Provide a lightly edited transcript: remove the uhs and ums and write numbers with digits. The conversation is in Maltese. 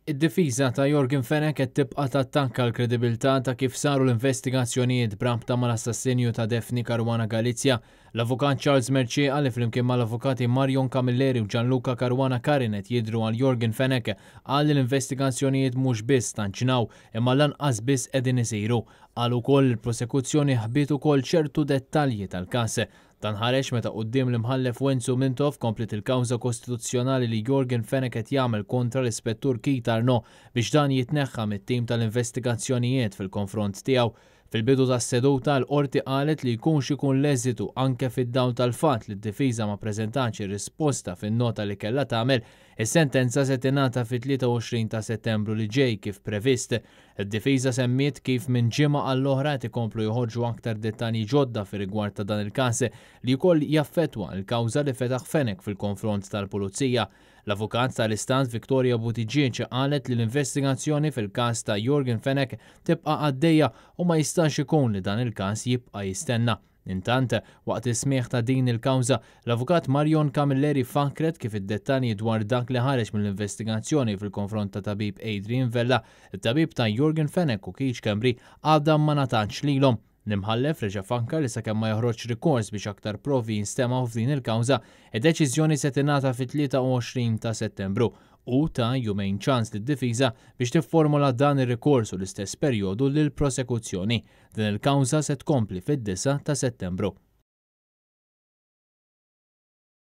Id-difiża ta' Jorgen Fenech qed tibqa' tattakka l-kredibilità ta' kif saru l-investigazzjonijiet b'rabta mal-assassinju ta' Daphne Caruana Galizia. L-avukat Charles Mercier qal li flimkien mal-avukati Marion Camilleri u Gianluca Caruana Karinet jidhru għal Jorgen Fenech qal li l-investigazzjonijiet mhux biss stanċinaw imma lanqas biss qegħdin isiru. Qal ukoll il-prosekuzzjoni ħbiet ukoll ċertu dettalji tal-każ. Dan ħareġ meta quddiem l-imħallef Wenzu Mintov komplet il-kawża kostituzzjonali li Jorgen Fenech qed jagħmel kontra l-Ispettur Keith Arnaud biex dan jitneħħa mit-tim tal-investigazzjonijiet fil-konfront tiegħu. Fil-bidu tas-seduta l-qorti qalet li jkunx ikun l-eżitu anke fid-dawl tal-fatt li d-difiża ma ppreżentax ir-risposta fin-nota li kellha tagħmel, is-sentenza se tingħata fit-23 ta' Settembru li ġej kif previst. Id-difiża semmiet kif minn ġimgħa għall-oħra qed ikomplu joħorġu aktar dettalji ġodda fir-rigward ta' dan il-każ li wkoll jaffettwa l-kawża li fetaħ Fenech fil-konfront tal-Pulizija. L-avukat tal-Istat Victoria Buttigieg qalet li l-investigazzjoni fil-każ ta' Jorgen Fenech tibqa' għaddejja u ma jistax ikun li dan il-każ jibqa' jistenna. Intant, waqt is-smigħ ta' din il-kawża, l-avukat Marion Camilleri fakret kif id-dettalji dwar dak li ħareġ mill-investigazzjoni fil-konfront ta' tabib Adrian Vella, it-tabib ta' Jorgen Fenech u Keith Schembri għadha ma natax lilhom. L-imħallef reġa' fakkar li sakemm ma joħroġ rikors biex aktar provi jinstemaw f'din il-kawża, id-deċiżjoni se tingħata fit-23 ta' Settembru u ta' jumejn ċans lid-difiża biex tifformula dan ir-rikors u l-istess perjodu lill prosekuzzjoni. Din il-kawża se tkompli fid-9 ta' Settembru.